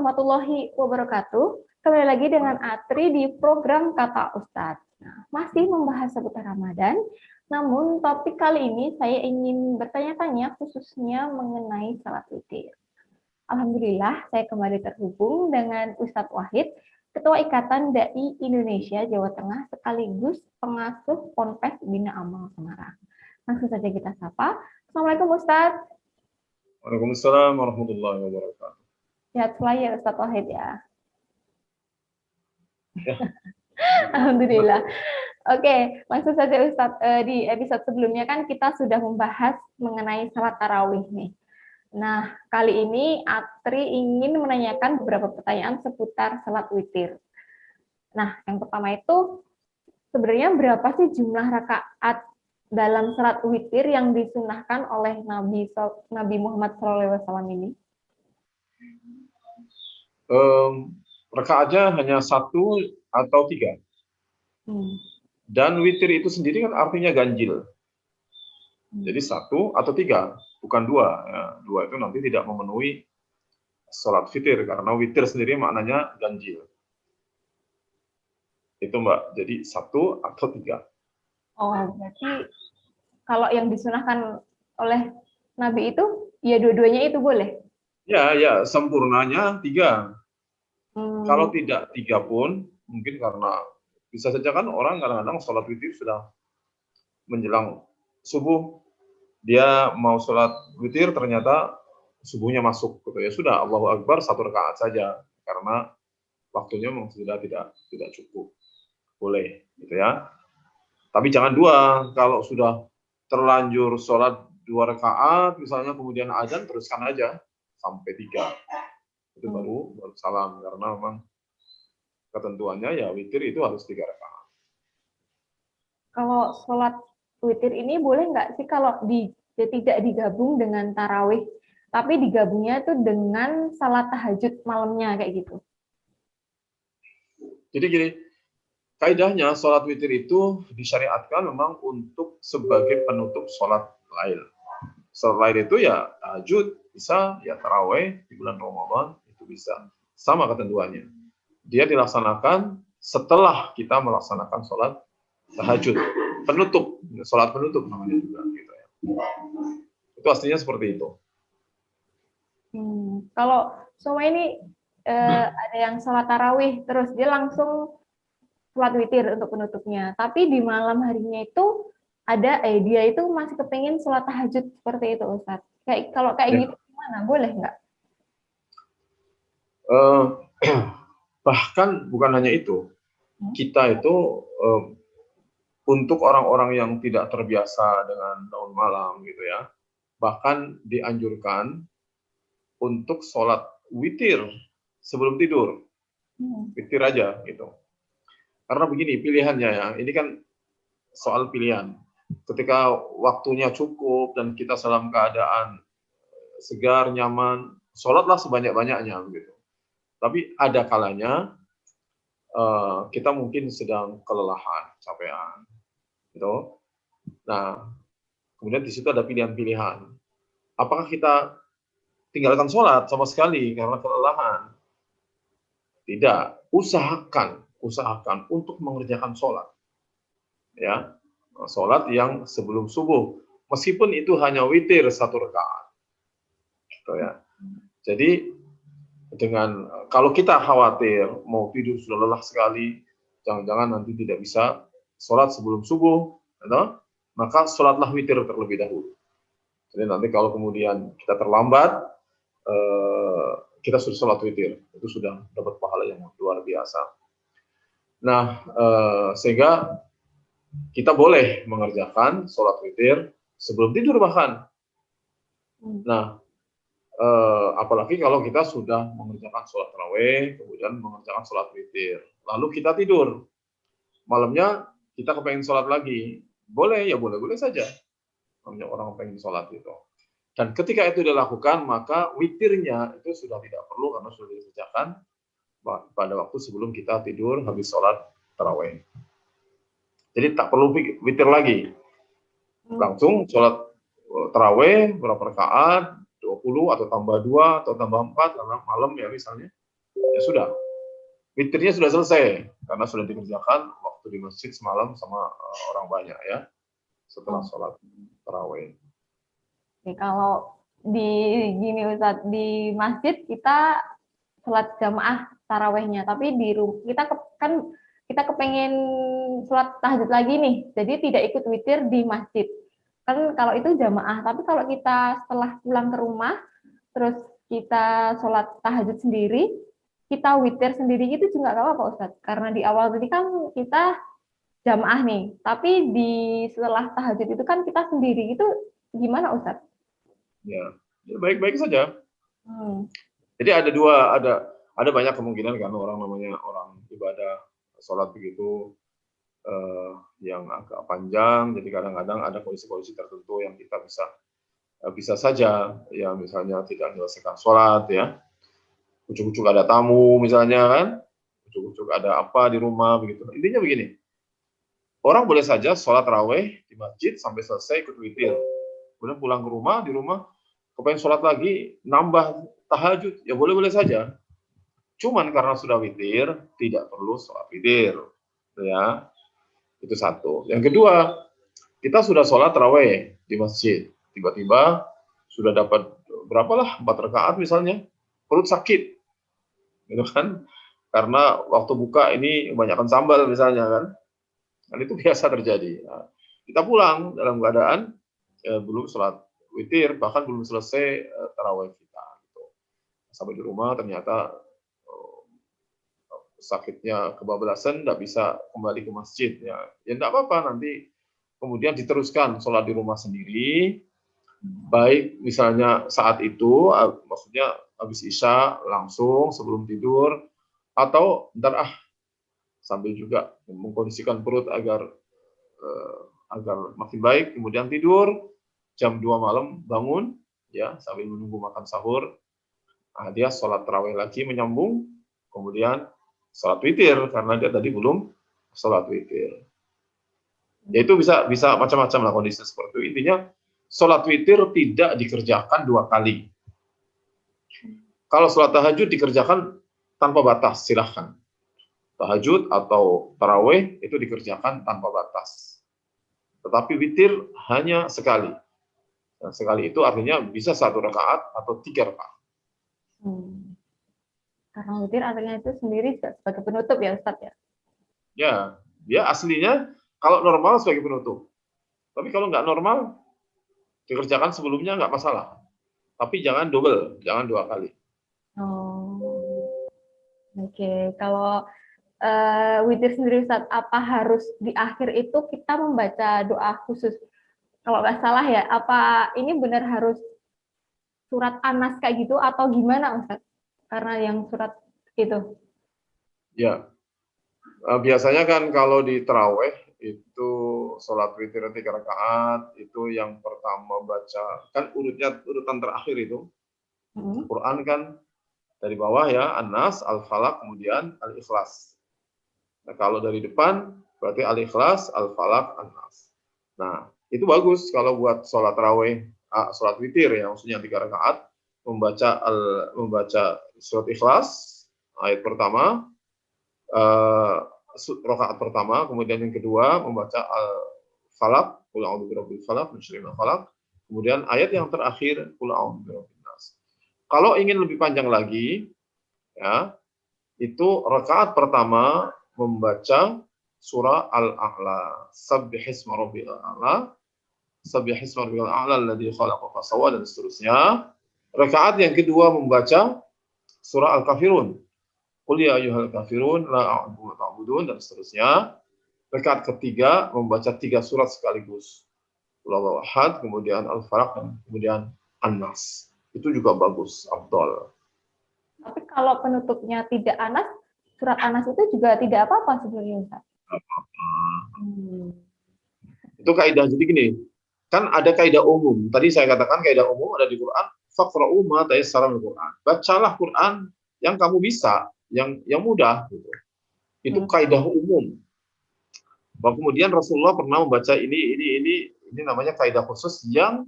warahmatullahi wabarakatuh. Kembali lagi dengan Atri di program Kata Ustadz. Nah, masih membahas seputar Ramadan, namun topik kali ini saya ingin bertanya-tanya khususnya mengenai salat witir. Alhamdulillah, saya kembali terhubung dengan Ustadz Wahid, Ketua Ikatan Dai Indonesia Jawa Tengah sekaligus pengasuh Ponpes Bina Amal Semarang. Langsung saja kita sapa. Assalamualaikum Ustadz. Waalaikumsalam warahmatullahi wabarakatuh. Sehat selalu ya Ustadz Wahid ya. Alhamdulillah. Oke, langsung saja Ustadz. Di episode sebelumnya kan kita sudah membahas mengenai salat tarawih nih. Nah, kali ini Atri ingin menanyakan beberapa pertanyaan seputar salat witir. Nah, yang pertama itu sebenarnya berapa sih jumlah rakaat dalam salat witir yang disunahkan oleh Nabi Muhammad SAW ini? Rakaatnya hanya 1 atau 3. Dan witir itu sendiri kan artinya ganjil. Jadi 1 atau 3, bukan 2. Ya, 2 itu nanti tidak memenuhi sholat witir, karena witir sendiri maknanya ganjil. Itu Mbak, jadi 1 atau 3. Oh, berarti kalau yang disunahkan oleh Nabi itu, ya dua-duanya itu boleh? Ya, sempurnanya 3. Kalau tidak 3 pun, mungkin karena bisa saja kan orang kadang-kadang sholat witir sudah menjelang subuh, dia mau sholat witir ternyata subuhnya masuk, gitu ya sudah Allahu Akbar 1 rakaat saja, karena waktunya memang sudah tidak cukup, boleh, gitu ya. Tapi jangan 2, kalau sudah terlanjur sholat 2 rakaat, misalnya kemudian azan, teruskan aja sampai 3. Itu baru salam, karena memang ketentuannya ya witir itu harus 3 rakaat. Kalau sholat witir ini boleh nggak sih kalau tidak digabung dengan tarawih, tapi digabungnya itu dengan salat tahajud malamnya kayak gitu? Jadi gini, kaidahnya sholat witir itu disyariatkan memang untuk sebagai penutup sholat lail. Sholat lail itu ya tahajud bisa, ya tarawih di bulan Ramadan itu bisa. Sama ketentuannya. Dia dilaksanakan setelah kita melaksanakan sholat tahajud. Penutup, sholat penutup namanya juga. Gitu ya. Itu aslinya seperti itu. Kalau semua ini ada yang sholat tarawih, terus dia langsung sholat witir untuk penutupnya. Tapi di malam harinya itu ada dia itu masih kepingin sholat tahajud seperti itu Ustadz. Kalau kayak gitu gimana? Boleh nggak? Bahkan bukan hanya itu. Kita itu untuk orang-orang yang tidak terbiasa dengan bangun malam gitu ya, bahkan dianjurkan untuk sholat witir sebelum tidur. Witir aja gitu. Karena begini pilihannya ya, ini kan soal pilihan. Ketika waktunya cukup dan kita dalam keadaan segar, nyaman, sholatlah sebanyak-banyaknya gitu. Tapi ada kalanya kita mungkin sedang kelelahan, capean, gitu. Nah, kemudian di situ ada pilihan-pilihan. Apakah kita tinggalkan sholat sama sekali karena kelelahan? Tidak. Usahakan untuk mengerjakan sholat. Ya, sholat yang sebelum subuh, meskipun itu hanya witir 1 rakaat. Gitu ya. Jadi kalau kita khawatir mau tidur sudah lelah sekali, jangan-jangan nanti tidak bisa sholat sebelum subuh, maka sholatlah witir terlebih dahulu. Jadi nanti kalau kemudian kita terlambat, kita sudah sholat witir, itu sudah dapat pahala yang luar biasa. Nah, sehingga kita boleh mengerjakan sholat witir sebelum tidur bahkan. Nah, apalagi kalau kita sudah mengerjakan sholat tarawih, kemudian mengerjakan sholat witir, lalu kita tidur, malamnya kita kepengen sholat lagi, boleh ya boleh saja, namanya orang pengen sholat itu. Dan ketika itu dilakukan, maka witirnya itu sudah tidak perlu karena sudah dikerjakan pada waktu sebelum kita tidur habis sholat tarawih. Jadi tak perlu witir lagi, langsung sholat tarawih berapa rakaat, 20 atau tambah 2 atau tambah 4 karena malam ya misalnya, ya sudah, witirnya sudah selesai karena sudah dikerjakan waktu di masjid semalam sama orang banyak ya setelah sholat tarawih. Oke, kalau di gini Ustadz, di masjid kita sholat jamaah tarawehnya, tapi di kita kan kita kepengen sholat tahajud lagi nih, jadi tidak ikut witir di masjid. Kan kalau itu jamaah, tapi kalau kita setelah pulang ke rumah, terus kita sholat tahajud sendiri, kita witir sendiri itu juga nggak apa-apa Ustadz, karena di awal tadi kan kita jamaah nih, tapi di setelah tahajud itu kan kita sendiri, itu gimana Ustadz? Ya, baik-baik saja. Jadi ada banyak kemungkinan kan orang namanya orang ibadah sholat begitu yang agak panjang, jadi kadang-kadang ada kondisi-kondisi tertentu yang kita bisa saja ya misalnya tidak menyelesaikan sholat ya, ujuk-ujuk ada tamu misalnya kan, ujuk-ujuk ada apa di rumah begitu. Intinya begini, orang boleh saja sholat raweh di masjid sampai selesai ikut witir, kemudian pulang ke rumah, di rumah kepengen sholat lagi, nambah tahajud, ya boleh-boleh saja. Cuman karena sudah witir, tidak perlu sholat witir. Ya, itu satu. Yang kedua, kita sudah sholat tarawih di masjid. Tiba-tiba sudah dapat berapalah 4 rakaat misalnya, perut sakit. Gitu kan? Karena waktu buka ini kebanyakan sambal misalnya kan. Dan itu biasa terjadi. Nah, kita pulang dalam keadaan belum sholat witir, bahkan belum selesai tarawih kita. Gitu. Sampai di rumah ternyata sakitnya kebablasan, tidak bisa kembali ke masjid. Ya tidak apa-apa, nanti kemudian diteruskan sholat di rumah sendiri, baik misalnya saat itu, maksudnya habis isya langsung sebelum tidur, atau ntar sambil juga mengkondisikan perut agar makin baik, kemudian tidur, jam 2 malam bangun, ya sambil menunggu makan sahur, dia sholat tarawih lagi menyambung, kemudian sholat witir karena dia tadi belum sholat witir. Ya itu bisa macam-macam lah kondisi seperti itu. Intinya sholat witir tidak dikerjakan 2 kali. Kalau sholat tahajud dikerjakan tanpa batas, silahkan. Tahajud atau tarawih itu dikerjakan tanpa batas. Tetapi witir hanya sekali. Dan sekali itu artinya bisa 1 rakaat atau 3 rakaat. Karena witir artinya itu sendiri sebagai penutup ya Ustadz ya? Ya, dia aslinya kalau normal sebagai penutup. Tapi kalau nggak normal, dikerjakan sebelumnya nggak masalah. Tapi jangan double, jangan 2 kali. Oke. Kalau witir sendiri Ustadz, apa harus di akhir itu kita membaca doa khusus? Kalau nggak salah ya, apa ini benar harus surat Anas kayak gitu atau gimana Ustadz? Karena yang surat itu. Ya, biasanya kan kalau di taraweh itu sholat witir 3 rakaat, itu yang pertama baca, kan urutan terakhir itu, Quran kan dari bawah ya, An-Nas, Al-Falaq, kemudian Al-Ikhlas. Nah, kalau dari depan berarti Al-Ikhlas, Al-Falaq, An-Nas. Nah, itu bagus kalau buat sholat taraweh, sholat witir ya, maksudnya 3 rakaat, membaca surat Ikhlas ayat pertama, rakaat pertama, kemudian yang kedua membaca Al-Falaq, qul a'udzu birabbil falaq min syarri ma khalaq, kemudian ayat yang terakhir qul a'udzu birabbin nas. Kalau ingin lebih panjang lagi ya, itu rakaat pertama membaca surah Al-A'la, sabbihisma rabbiyal a'la, sabbihisma rabbiyal a'la alladzi khalaqa fasawwa, dan seterusnya. Rakaat yang kedua membaca surah Al-Kafirun, qul ya ayyuhal kafirun la a'budu ma ta'budun, dan seterusnya. Rakaat ketiga membaca 3 surat sekaligus, Qul huwallahu ahad, kemudian Al-Falaq, dan kemudian An-Nas. Itu juga bagus, afdal. Tapi kalau penutupnya tidak Anas, surat Anas itu juga tidak apa-apa sebenarnya Ustaz. Itu kaidah. Jadi gini, kan ada kaidah umum. Tadi saya katakan kaidah umum ada di Quran. Faqra'u ma tayassara minal Quran. Bacalah Quran yang kamu bisa, yang mudah. Gitu. Itu kaidah umum. Bahwa kemudian Rasulullah pernah membaca ini namanya kaidah khusus yang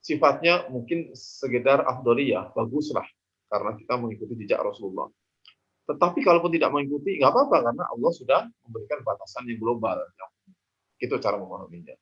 sifatnya mungkin sekedar afdoliyah, baguslah karena kita mengikuti jejak Rasulullah. Tetapi kalaupun tidak mengikuti, nggak apa-apa, karena Allah sudah memberikan batasan yang global. Itu cara memahaminya.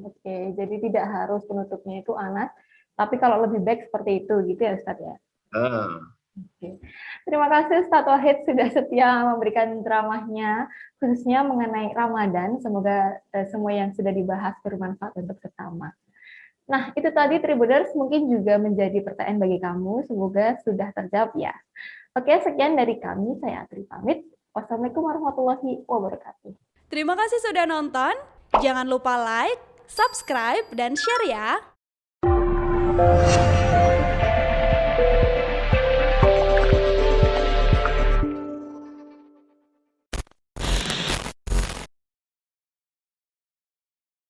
Oke. Jadi tidak harus penutupnya itu anas, tapi kalau lebih baik seperti itu, gitu ya Ustadz ya? Nah, Oke. Terima kasih Ustadz Wahid sudah setia memberikan ceramahnya, khususnya mengenai Ramadan. Semoga semua yang sudah dibahas bermanfaat untuk sesama. Nah, itu tadi Tribuners mungkin juga menjadi pertanyaan bagi kamu. Semoga sudah terjawab ya. Oke, sekian dari kami. Saya Atri pamit. Wassalamualaikum warahmatullahi wabarakatuh. Terima kasih sudah nonton. Jangan lupa like, subscribe, dan share ya.